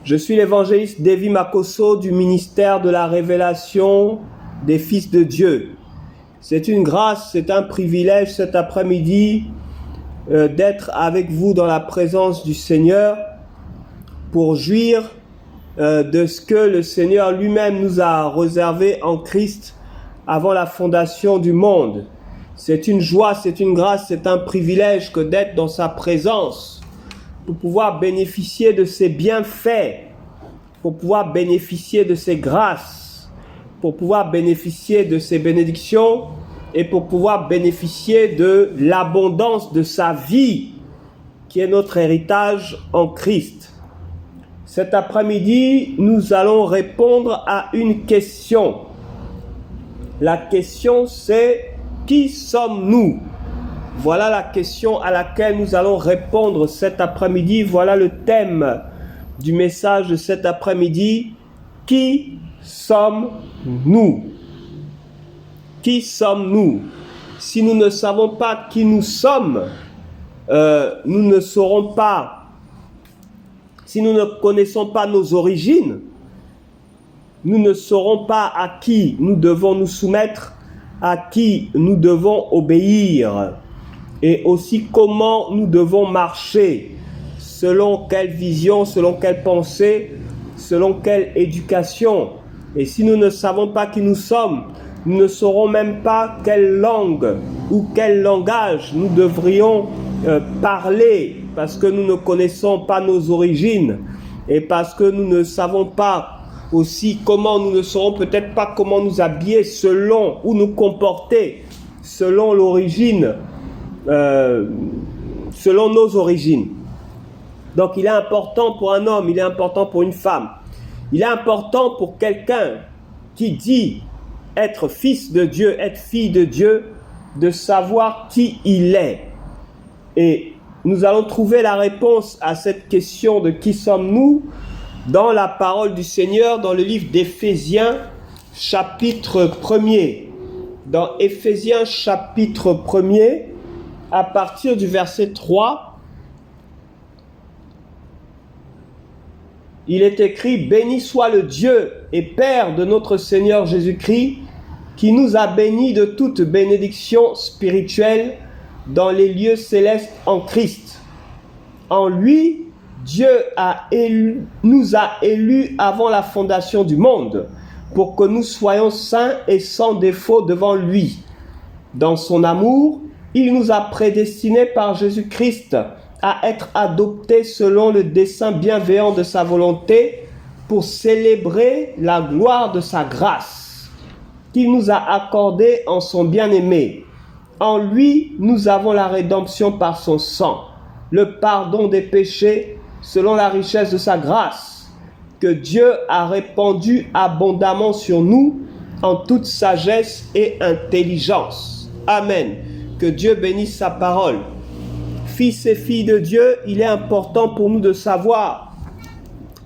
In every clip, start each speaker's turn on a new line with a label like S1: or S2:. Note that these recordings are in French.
S1: Je suis l'évangéliste Davy Makosso du ministère de la révélation des fils de Dieu. C'est une grâce, c'est un privilège cet après-midi d'être avec vous dans la présence du Seigneur pour jouir de ce que le Seigneur lui-même nous a réservé en Christ avant la fondation du monde. C'est une joie, c'est une grâce, c'est un privilège que d'être dans sa présence pour pouvoir bénéficier de ses bienfaits, pour pouvoir bénéficier de ses grâces, pour pouvoir bénéficier de ses bénédictions et pour pouvoir bénéficier de l'abondance de sa vie qui est notre héritage en Christ. Cet après-midi, nous allons répondre à une question. La question c'est: qui sommes-nous? Voilà la question à laquelle nous allons répondre cet après-midi. Voilà le thème du message de cet après-midi. Qui sommes-nous? Qui sommes-nous? Si nous ne savons pas qui nous sommes, nous ne saurons pas. Si nous ne connaissons pas nos origines, nous ne saurons pas à qui nous devons nous soumettre, à qui nous devons obéir, et aussi comment nous devons marcher, selon quelle vision, selon quelle pensée, selon quelle éducation. Et si nous ne savons pas qui nous sommes, nous ne saurons même pas quelle langue ou quel langage nous devrions parler, parce que nous ne connaissons pas nos origines et parce que nous ne savons pas aussi comment, nous ne saurons peut-être pas comment nous habiller selon ou nous comporter selon l'origine, selon nos origines. Donc il est important pour un homme, il est important pour une femme, il est important pour quelqu'un qui dit être fils de Dieu, être fille de Dieu, de savoir qui il est. Et nous allons trouver la réponse à cette question de qui sommes-nous dans la parole du Seigneur, dans le livre d'Éphésiens, chapitre 1er. Dans Éphésiens, chapitre 1er, à partir du verset 3, il est écrit: « Béni soit le Dieu et Père de notre Seigneur Jésus-Christ, qui nous a bénis de toute bénédiction spirituelle dans les lieux célestes en Christ. En lui, Dieu nous a élus avant la fondation du monde, pour que nous soyons saints et sans défaut devant lui. Dans son amour, il nous a prédestinés par Jésus-Christ à être adoptés selon le dessein bienveillant de sa volonté, pour célébrer la gloire de sa grâce, qu'il nous a accordée en son bien-aimé. En lui, nous avons la rédemption par son sang, le pardon des péchés selon la richesse de sa grâce, que Dieu a répandue abondamment sur nous en toute sagesse et intelligence. Amen. Que Dieu bénisse sa parole. Fils et filles de Dieu, il est important pour nous de savoir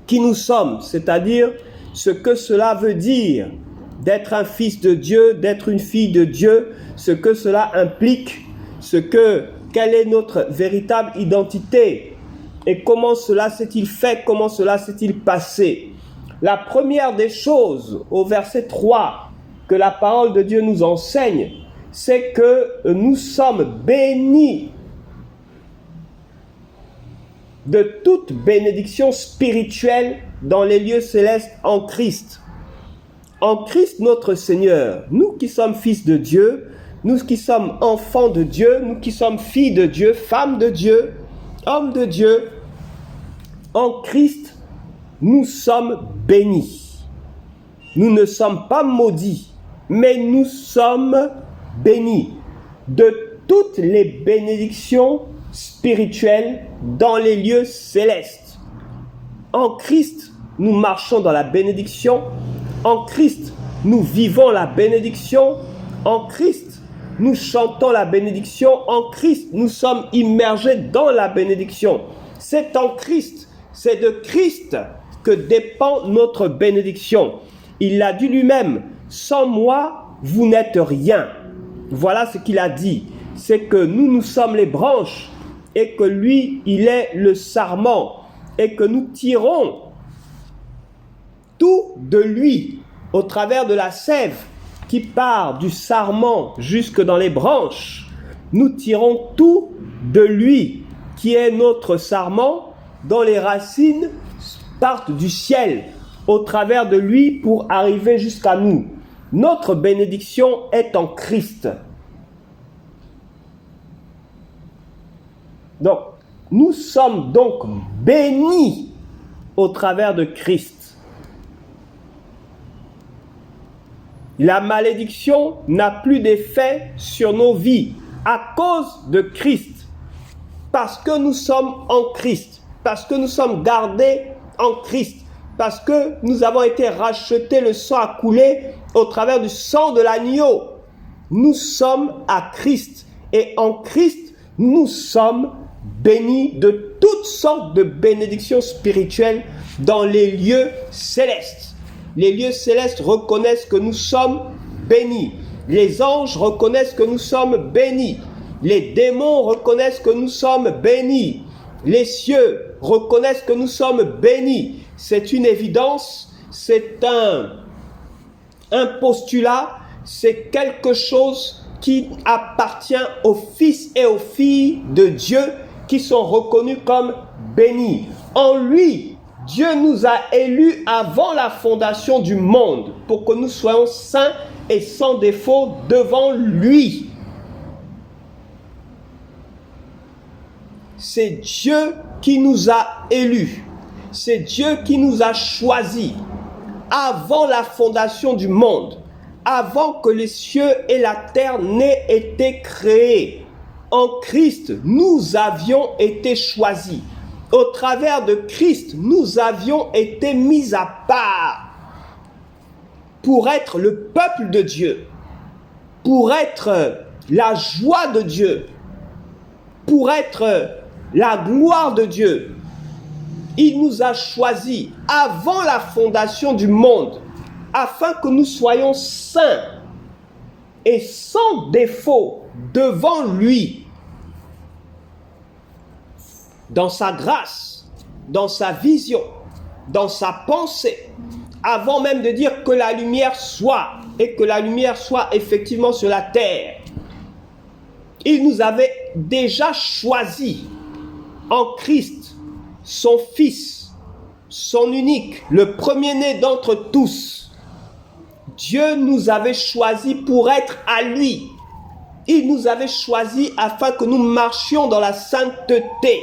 S1: qui nous sommes, c'est-à-dire ce que cela veut dire d'être un fils de Dieu, d'être une fille de Dieu, ce que cela implique, quelle est notre véritable identité et comment cela s'est-il fait, comment cela s'est-il passé. La première des choses au verset 3 que la parole de Dieu nous enseigne, c'est que nous sommes bénis de toute bénédiction spirituelle dans les lieux célestes en Christ. En Christ notre Seigneur, nous qui sommes fils de Dieu, nous qui sommes enfants de Dieu, nous qui sommes filles de Dieu, femmes de Dieu, hommes de Dieu, en Christ, nous sommes bénis. Nous ne sommes pas maudits, mais nous sommes bénis de toutes les bénédictions spirituelles dans les lieux célestes. En Christ, nous marchons dans la bénédiction. En Christ, nous vivons la bénédiction. En Christ, nous chantons la bénédiction. En Christ, nous sommes immergés dans la bénédiction. C'est en Christ, c'est de Christ que dépend notre bénédiction. Il l'a dit lui-même: « Sans moi, vous n'êtes rien. » Voilà ce qu'il a dit. C'est que nous sommes les branches et que lui, il est le sarment et que nous tirons tout de lui, au travers de la sève qui part du sarment jusque dans les branches. Nous tirons tout de lui, qui est notre sarment, dont les racines partent du ciel, au travers de lui pour arriver jusqu'à nous. Notre bénédiction est en Christ. Donc, nous sommes donc bénis au travers de Christ. La malédiction n'a plus d'effet sur nos vies à cause de Christ. Parce que nous sommes en Christ. Parce que nous sommes gardés en Christ. Parce que nous avons été rachetés, le sang a coulé au travers du sang de l'agneau. Nous sommes à Christ. Et en Christ, nous sommes bénis de toutes sortes de bénédictions spirituelles dans les lieux célestes. Les lieux célestes reconnaissent que nous sommes bénis. Les anges reconnaissent que nous sommes bénis. Les démons reconnaissent que nous sommes bénis. Les cieux reconnaissent que nous sommes bénis. C'est une évidence, c'est un postulat, c'est quelque chose qui appartient aux fils et aux filles de Dieu qui sont reconnus comme bénis. En lui, Dieu nous a élus avant la fondation du monde pour que nous soyons saints et sans défaut devant lui. C'est Dieu qui nous a élus. C'est Dieu qui nous a choisis avant la fondation du monde, avant que les cieux et la terre n'aient été créés. En Christ, nous avions été choisis. Au travers de Christ, nous avions été mis à part pour être le peuple de Dieu, pour être la joie de Dieu, pour être la gloire de Dieu. Il nous a choisis avant la fondation du monde, afin que nous soyons saints et sans défaut devant lui, dans sa grâce, dans sa vision, dans sa pensée, avant même de dire que la lumière soit, et que la lumière soit effectivement sur la terre. Il nous avait déjà choisis en Christ, son Fils, son unique, le premier-né d'entre tous. Dieu nous avait choisis pour être à lui. Il nous avait choisis afin que nous marchions dans la sainteté.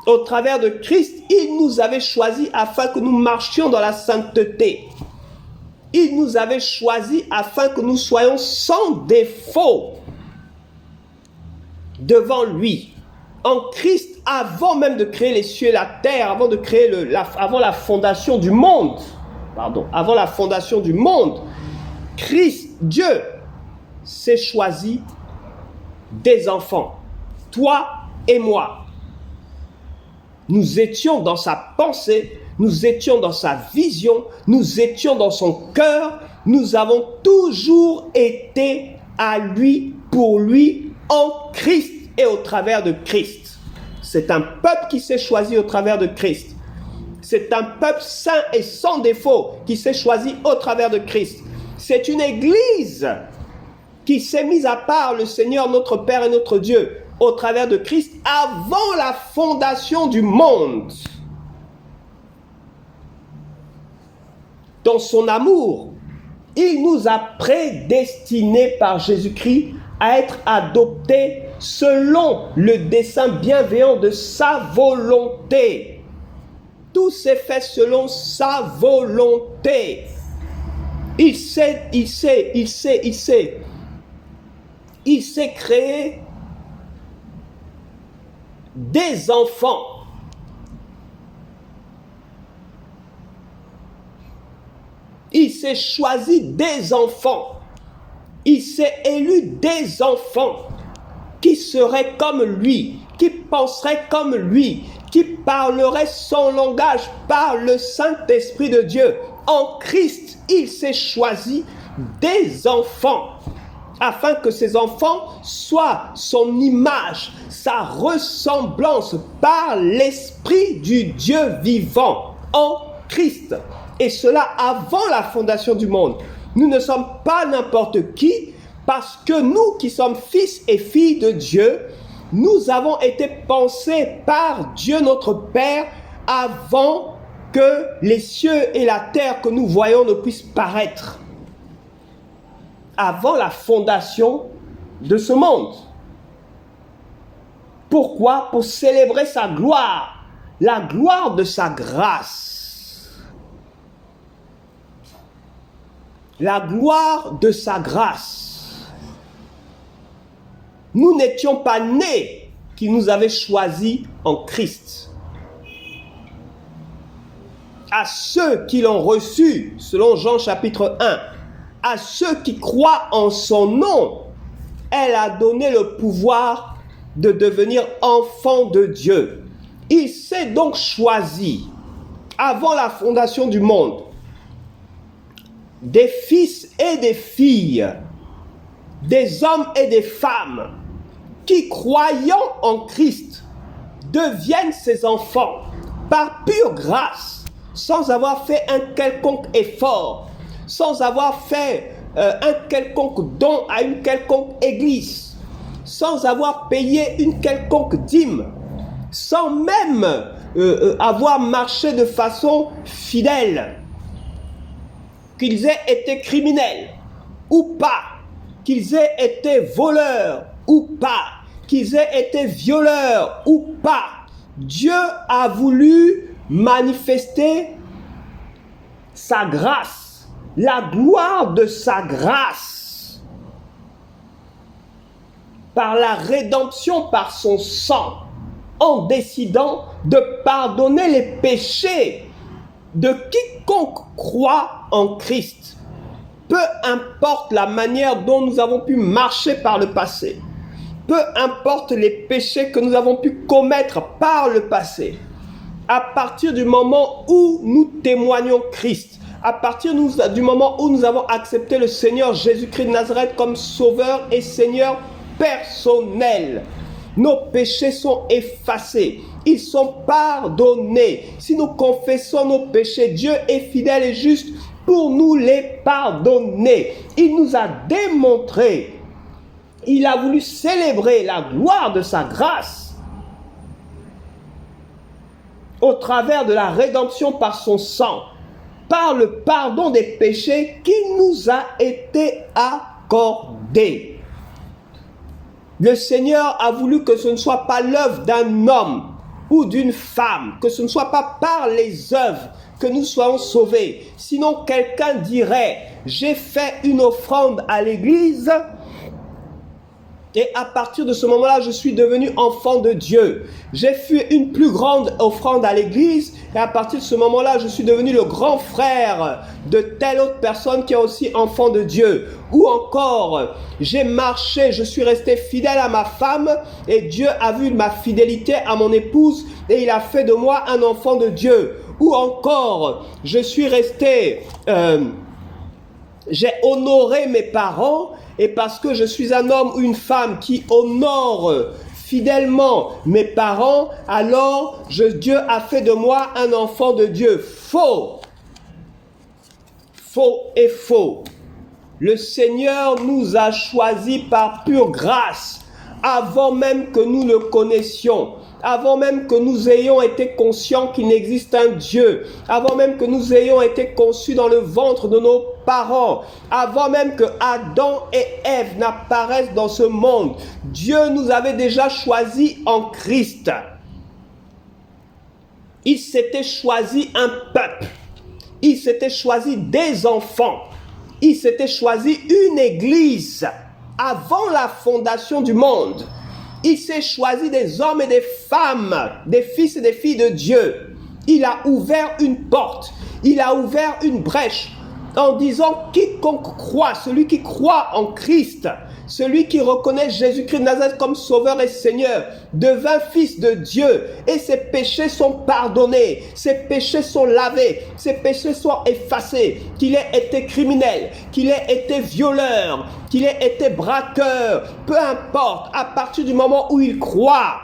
S1: Au travers de Christ, il nous avait choisis afin que nous marchions dans la sainteté. Il nous avait choisis afin que nous soyons sans défaut devant lui. En Christ, avant même de créer les cieux et la terre, avant de créer avant la fondation du monde, avant la fondation du monde, Christ, Dieu, s'est choisi des enfants, toi et moi. Nous étions dans sa pensée, nous étions dans sa vision, nous étions dans son cœur, nous avons toujours été à lui, pour lui, en Christ et au travers de Christ. C'est un peuple qui s'est choisi au travers de Christ. C'est un peuple saint et sans défaut qui s'est choisi au travers de Christ. C'est une église qui s'est mise à part le Seigneur, notre Père et notre Dieu, au travers de Christ, avant la fondation du monde. Dans son amour, il nous a prédestinés par Jésus-Christ à être adoptés selon le dessein bienveillant de sa volonté. Tout s'est fait selon sa volonté. Il s'est créé des enfants. Il s'est choisi des enfants. Il s'est élu des enfants qui seraient comme lui, qui penseraient comme lui, qui parleraient son langage par le Saint-Esprit de Dieu. En Christ, il s'est choisi des enfants, afin que ces enfants soient son image, sa ressemblance par l'Esprit du Dieu vivant. En Christ. Christ. Et cela avant la fondation du monde. Nous ne sommes pas n'importe qui, parce que nous qui sommes fils et filles de Dieu, nous avons été pensés par Dieu notre Père avant que les cieux et la terre que nous voyons ne puissent paraître. Avant la fondation de ce monde. Pourquoi? Pour célébrer sa gloire, la gloire de sa grâce. La gloire de sa grâce. Nous n'étions pas nés qui nous avait choisis en Christ. À ceux qui l'ont reçu, selon Jean chapitre 1, à ceux qui croient en son nom, elle a donné le pouvoir de devenir enfants de Dieu. Il s'est donc choisi, avant la fondation du monde, des fils et des filles, des hommes et des femmes, qui, croyant en Christ, deviennent ses enfants par pure grâce, sans avoir fait un quelconque effort, sans avoir fait un quelconque don à une quelconque église, sans avoir payé une quelconque dîme, sans même avoir marché de façon fidèle, qu'ils aient été criminels ou pas, qu'ils aient été voleurs ou pas, qu'ils aient été violeurs ou pas. Dieu a voulu manifester sa grâce, la gloire de sa grâce, par la rédemption par son sang, en décidant de pardonner les péchés de quiconque croit en Christ. Peu importe la manière dont nous avons pu marcher par le passé, peu importe les péchés que nous avons pu commettre par le passé, à partir du moment où nous témoignons Christ, à partir du moment où nous avons accepté le Seigneur Jésus-Christ de Nazareth comme Sauveur et Seigneur personnel, nos péchés sont effacés, ils sont pardonnés. Si nous confessons nos péchés, Dieu est fidèle et juste pour nous les pardonner. Il nous a démontré, il a voulu célébrer la gloire de sa grâce au travers de la rédemption par son sang, par le pardon des péchés qui nous a été accordé. Le Seigneur a voulu que ce ne soit pas l'œuvre d'un homme ou d'une femme, que ce ne soit pas par les œuvres que nous soyons sauvés. Sinon, quelqu'un dirait, j'ai fait une offrande à l'église et à partir de ce moment-là, je suis devenu enfant de Dieu. J'ai fait une plus grande offrande à l'église et à partir de ce moment-là, je suis devenu le grand frère de telle autre personne qui est aussi enfant de Dieu. Ou encore, j'ai marché, je suis resté fidèle à ma femme et Dieu a vu ma fidélité à mon épouse et il a fait de moi un enfant de Dieu. Ou encore, je suis resté, j'ai honoré mes parents et parce que je suis un homme ou une femme qui honore fidèlement mes parents, alors Dieu a fait de moi un enfant de Dieu. Faux. Faux et faux. Le Seigneur nous a choisis par pure grâce, avant même que nous le connaissions, avant même que nous ayons été conscients qu'il n'existe un Dieu, avant même que nous ayons été conçus dans le ventre de nos parents, avant même que Adam et Ève n'apparaissent dans ce monde, Dieu nous avait déjà choisis en Christ. Il s'était choisi un peuple, il s'était choisi des enfants, il s'était choisi une église avant la fondation du monde. Il s'est choisi des hommes et des femmes, des fils et des filles de Dieu. Il a ouvert une porte, il a ouvert une brèche en disant quiconque croit, celui qui croit en Christ, celui qui reconnaît Jésus-Christ de Nazareth comme Sauveur et Seigneur, devint fils de Dieu et ses péchés sont pardonnés, ses péchés sont lavés, ses péchés sont effacés, qu'il ait été criminel, qu'il ait été violeur, qu'il ait été braqueur, peu importe, à partir du moment où il croit,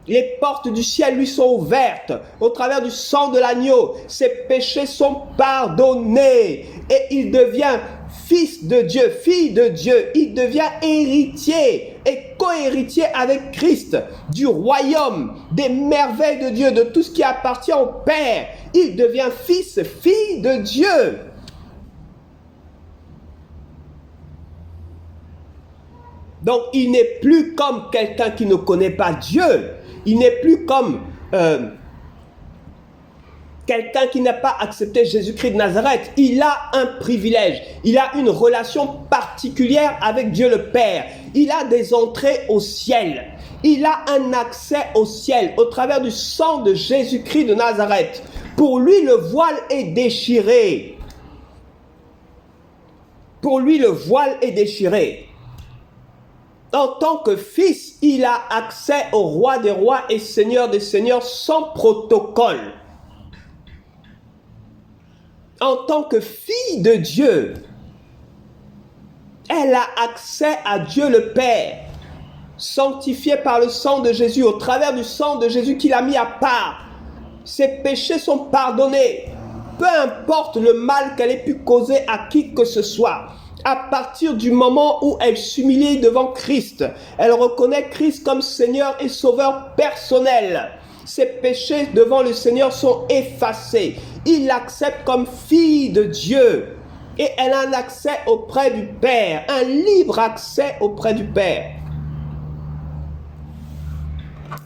S1: Les portes du ciel lui sont ouvertes. Au travers du sang de l'agneau, ses péchés sont pardonnés. Et il devient fils de Dieu, fille de Dieu. Il devient héritier et co-héritier avec Christ du royaume, des merveilles de Dieu, de tout ce qui appartient au Père. Il devient fils, fille de Dieu. Donc, il n'est plus comme quelqu'un qui ne connaît pas Dieu. Il n'est plus comme quelqu'un qui n'a pas accepté Jésus-Christ de Nazareth. Il a un privilège. Il a une relation particulière avec Dieu le Père. Il a des entrées au ciel. Il a un accès au ciel au travers du sang de Jésus-Christ de Nazareth. Pour lui, le voile est déchiré. Pour lui, le voile est déchiré. En tant que fils, il a accès au roi des rois et seigneur des seigneurs sans protocole. En tant que fille de Dieu, elle a accès à Dieu le Père, sanctifiée par le sang de Jésus, au travers du sang de Jésus qu'il a mis à part. Ses péchés sont pardonnés, peu importe le mal qu'elle ait pu causer à qui que ce soit. À partir du moment où elle s'humilie devant Christ, elle reconnaît Christ comme Seigneur et Sauveur personnel. Ses péchés devant le Seigneur sont effacés. Il l'accepte comme fille de Dieu. Et elle a un accès auprès du Père, un libre accès auprès du Père.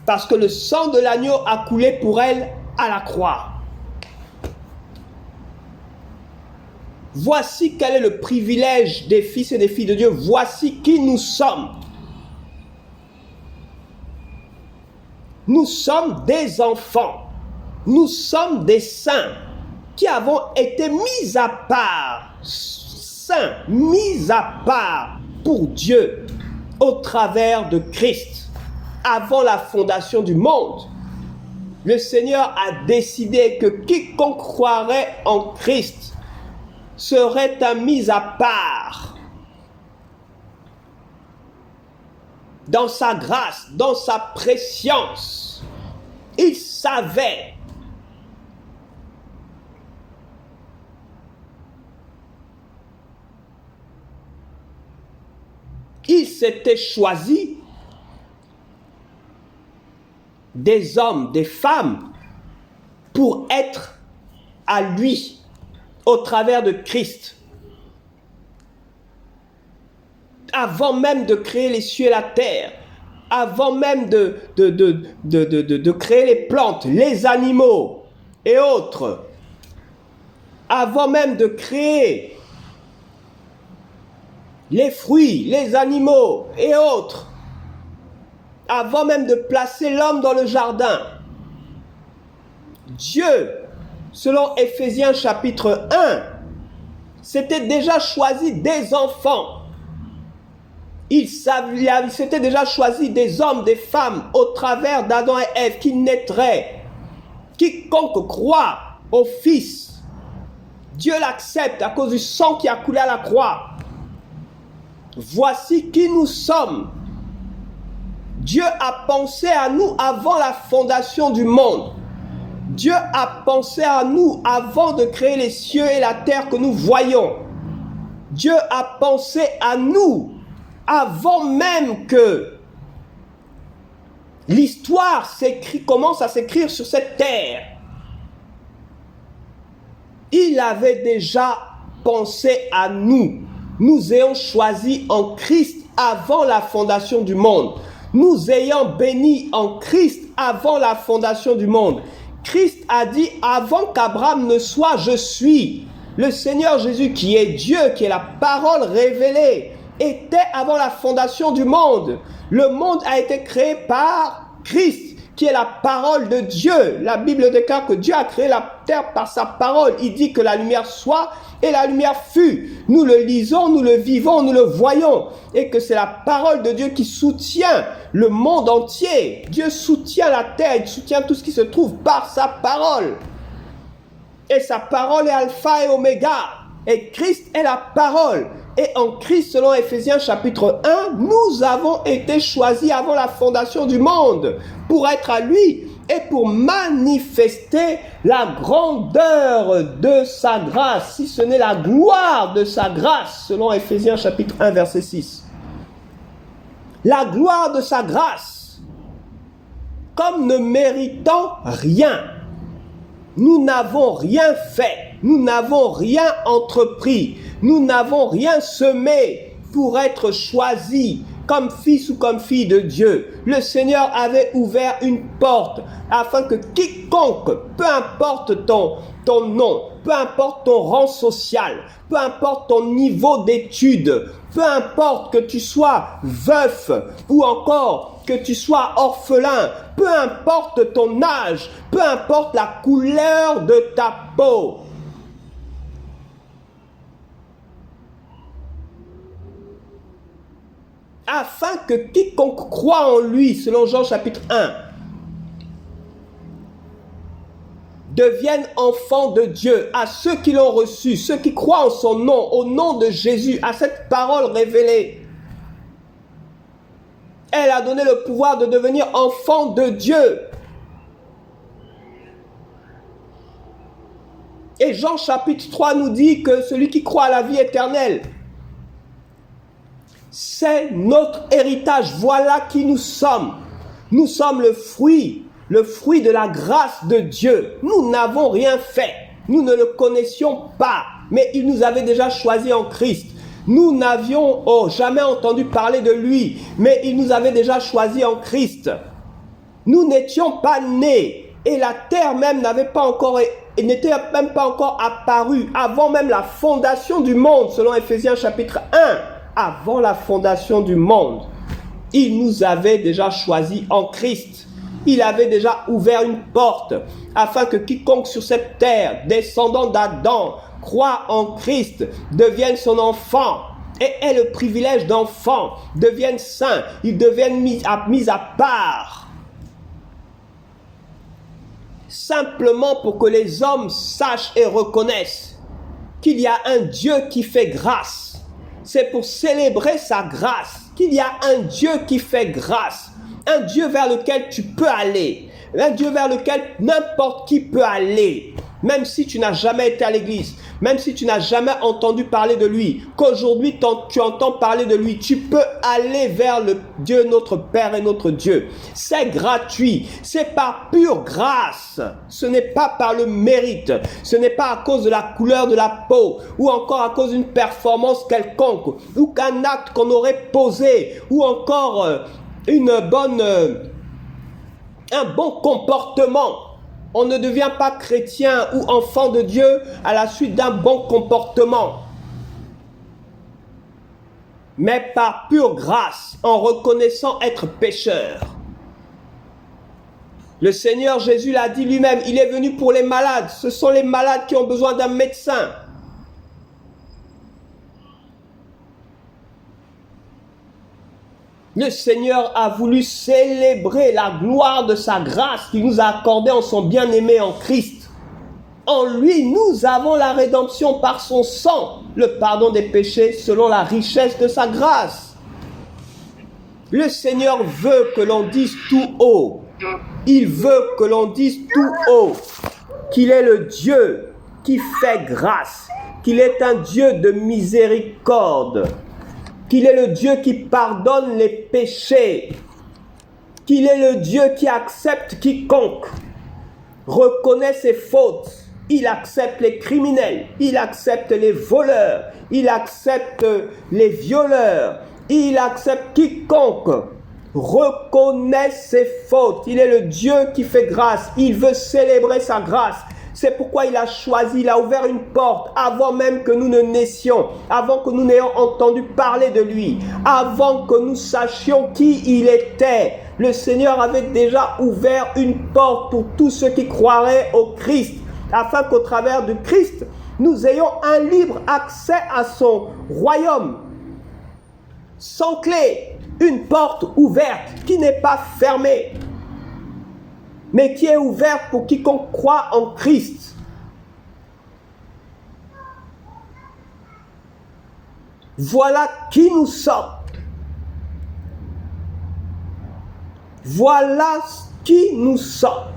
S1: Parce que le sang de l'agneau a coulé pour elle à la croix. Voici quel est le privilège des fils et des filles de Dieu. Voici qui nous sommes. Nous sommes des enfants. Nous sommes des saints qui avons été mis à part. Saints, mis à part pour Dieu au travers de Christ. Avant la fondation du monde, le Seigneur a décidé que quiconque croirait en Christ serait un mis à part dans sa grâce, dans sa préscience. Il savait il s'était choisi des hommes, des femmes pour être à lui au travers de Christ. Avant même de créer les cieux et la terre, avant même de créer les plantes, les animaux et autres, avant même de créer les fruits, les animaux et autres, avant même de placer l'homme dans le jardin, Dieu, selon Éphésiens chapitre 1, s'était déjà choisi des enfants. Il s'était déjà choisi des hommes, des femmes au travers d'Adam et Ève qui naîtraient. Quiconque croit au Fils, Dieu l'accepte à cause du sang qui a coulé à la croix. Voici qui nous sommes. Dieu a pensé à nous avant la fondation du monde. Dieu a pensé à nous avant de créer les cieux et la terre que nous voyons. Dieu a pensé à nous avant même que l'histoire commence à s'écrire sur cette terre. Il avait déjà pensé à nous. Nous ayons choisi en Christ avant la fondation du monde. Nous ayons béni en Christ avant la fondation du monde. Christ a dit, avant qu'Abraham ne soit, je suis. Le Seigneur Jésus, qui est Dieu, qui est la parole révélée, était avant la fondation du monde. Le monde a été créé par Christ, qui est la parole de Dieu. La Bible déclare que Dieu a créé la terre par sa parole. Il dit que la lumière soit et la lumière fut. Nous le lisons, nous le vivons, nous le voyons. Et que c'est la parole de Dieu qui soutient le monde entier. Dieu soutient la terre, il soutient tout ce qui se trouve par sa parole. Et sa parole est alpha et oméga. Et Christ est la parole Et en Christ, selon Éphésiens chapitre 1, nous avons été choisis avant la fondation du monde pour être à lui et pour manifester la grandeur de sa grâce, si ce n'est la gloire de sa grâce, selon Éphésiens chapitre 1, verset 6. La gloire de sa grâce, comme ne méritant rien. Nous n'avons rien fait, nous n'avons rien entrepris, nous n'avons rien semé pour être choisis comme fils ou comme fille de Dieu. Le Seigneur avait ouvert une porte afin que quiconque, peu importe ton nom, peu importe ton rang social, peu importe ton niveau d'études, peu importe que tu sois veuf ou encore que tu sois orphelin, peu importe ton âge, peu importe la couleur de ta peau. Afin que quiconque croit en lui, selon Jean chapitre 1, deviennent enfants de Dieu, à ceux qui l'ont reçu, ceux qui croient en son nom, au nom de Jésus, à cette parole révélée. Elle a donné le pouvoir de devenir enfant de Dieu. Et Jean chapitre 3 nous dit que celui qui croit à la vie éternelle, c'est notre héritage. Voilà qui nous sommes. Nous sommes le fruit de la grâce de Dieu. Nous n'avons rien fait. Nous ne le connaissions pas, mais il nous avait déjà choisis en Christ. Nous n'avions jamais entendu parler de lui, mais il nous avait déjà choisis en Christ. Nous n'étions pas nés et la terre même n'était même pas encore apparue avant même la fondation du monde, selon Éphésiens chapitre 1. Avant la fondation du monde, il nous avait déjà choisis en Christ. Il avait déjà ouvert une porte afin que quiconque sur cette terre, descendant d'Adam, croit en Christ, devienne son enfant et ait le privilège d'enfant, devienne saint, il devienne mis à part. Simplement pour que les hommes sachent et reconnaissent qu'il y a un Dieu qui fait grâce. C'est pour célébrer sa grâce qu'il y a un Dieu qui fait grâce, un Dieu vers lequel tu peux aller, un Dieu vers lequel n'importe qui peut aller, même si tu n'as jamais été à l'église, même si tu n'as jamais entendu parler de lui, qu'aujourd'hui tu entends parler de lui, tu peux aller vers le Dieu, notre Père et notre Dieu. C'est gratuit, c'est par pure grâce, ce n'est pas par le mérite, ce n'est pas à cause de la couleur de la peau, ou encore à cause d'une performance quelconque, ou qu'un acte qu'on aurait posé, ou encore un bon comportement. On ne devient pas chrétien ou enfant de Dieu à la suite d'un bon comportement, mais par pure grâce, en reconnaissant être pécheur. Le Seigneur Jésus l'a dit lui-même, il est venu pour les malades. Ce sont les malades qui ont besoin d'un médecin. Le Seigneur a voulu célébrer la gloire de sa grâce qu'il nous a accordée en son bien-aimé en Christ. En lui, nous avons la rédemption par son sang, le pardon des péchés selon la richesse de sa grâce. Le Seigneur veut que l'on dise tout haut. Il veut que l'on dise tout haut qu'il est le Dieu qui fait grâce, qu'il est un Dieu de miséricorde, qu'il est le Dieu qui pardonne les péchés, qu'il est le Dieu qui accepte quiconque, reconnaît ses fautes. Il accepte les criminels, il accepte les voleurs, il accepte les violeurs, il accepte quiconque reconnaît ses fautes. Il est le Dieu qui fait grâce, il veut célébrer sa grâce. C'est pourquoi il a choisi, il a ouvert une porte avant même que nous ne naissions, avant que nous n'ayons entendu parler de lui, avant que nous sachions qui il était. Le Seigneur avait déjà ouvert une porte pour tous ceux qui croiraient au Christ, afin qu'au travers du Christ, nous ayons un libre accès à son royaume, sans clé, une porte ouverte qui n'est pas fermée, mais qui est ouverte pour quiconque croit en Christ. Voilà qui nous sommes. Voilà qui nous sommes.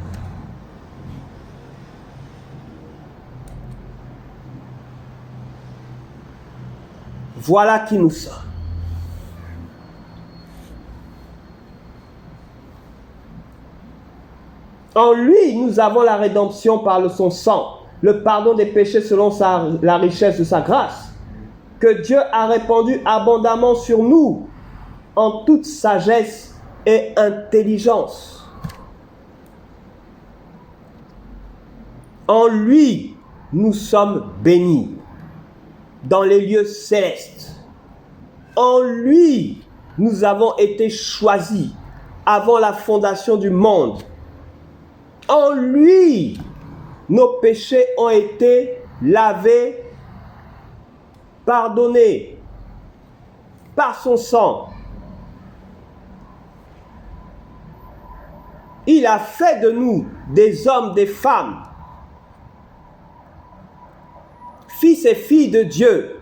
S1: Voilà qui nous sommes. En lui, nous avons la rédemption par son sang, le pardon des péchés selon la richesse de sa grâce, que Dieu a répandu abondamment sur nous, en toute sagesse et intelligence. En lui, nous sommes bénis dans les lieux célestes. En lui, nous avons été choisis avant la fondation du monde. En lui, nos péchés ont été lavés, pardonnés par son sang. Il a fait de nous des hommes, des femmes, fils et filles de Dieu,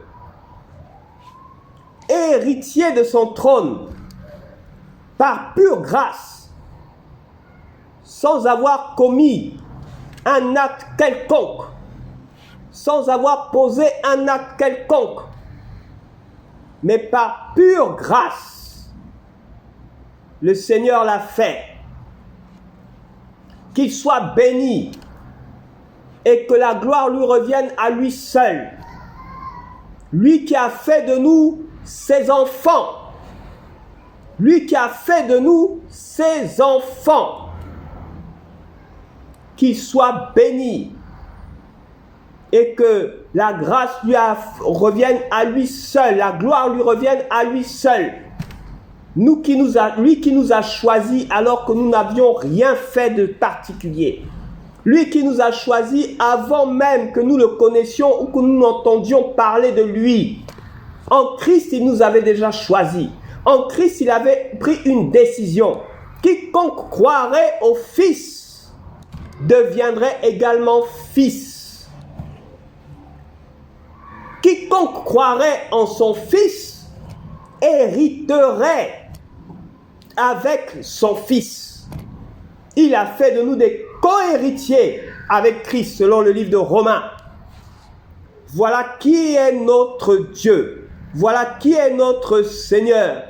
S1: héritiers de son trône, par pure grâce, sans avoir commis un acte quelconque, sans avoir posé un acte quelconque, mais par pure grâce, le Seigneur l'a fait. Qu'il soit béni et que la gloire lui revienne à lui seul. Lui qui a fait de nous ses enfants. Lui qui a fait de nous ses enfants. Qu'il soit béni et que la grâce revienne à lui seul, la gloire lui revienne à lui seul. Lui qui nous a choisis alors que nous n'avions rien fait de particulier. Lui qui nous a choisis avant même que nous le connaissions ou que nous n'entendions parler de lui. En Christ, il nous avait déjà choisis. En Christ, il avait pris une décision. Quiconque croirait au Fils deviendrait également fils. Quiconque croirait en son Fils hériterait avec son Fils. Il a fait de nous des co-héritiers avec Christ, selon le livre de Romains. Voilà qui est notre Dieu. Voilà qui est notre Seigneur.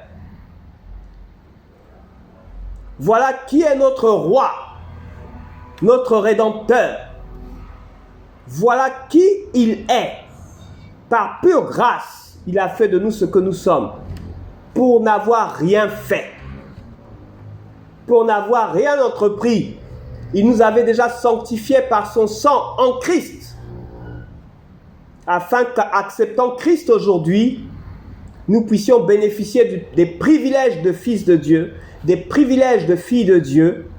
S1: Voilà qui est notre Roi, notre Rédempteur. Voilà qui il est. Par pure grâce, il a fait de nous ce que nous sommes, pour n'avoir rien fait. Pour n'avoir rien entrepris. Il nous avait déjà sanctifiés par son sang en Christ. Afin qu'acceptant Christ aujourd'hui, nous puissions bénéficier des privilèges de fils de Dieu, des privilèges de filles de Dieu,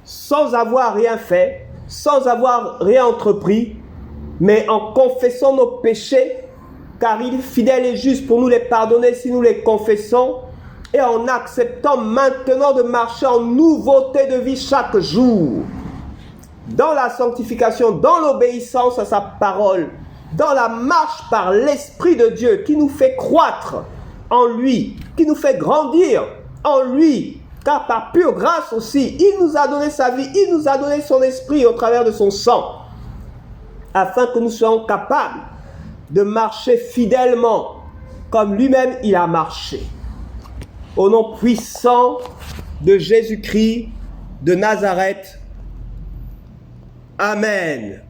S1: sans avoir rien fait, sans avoir rien entrepris, mais en confessant nos péchés, car il est fidèle et juste pour nous les pardonner si nous les confessons, et en acceptant maintenant de marcher en nouveauté de vie chaque jour, dans la sanctification, dans l'obéissance à sa parole, dans la marche par l'Esprit de Dieu qui nous fait croître en lui, qui nous fait grandir en lui, car par pure grâce aussi, il nous a donné sa vie, il nous a donné son esprit au travers de son sang, afin que nous soyons capables de marcher fidèlement comme lui-même il a marché. Au nom puissant de Jésus-Christ de Nazareth. Amen.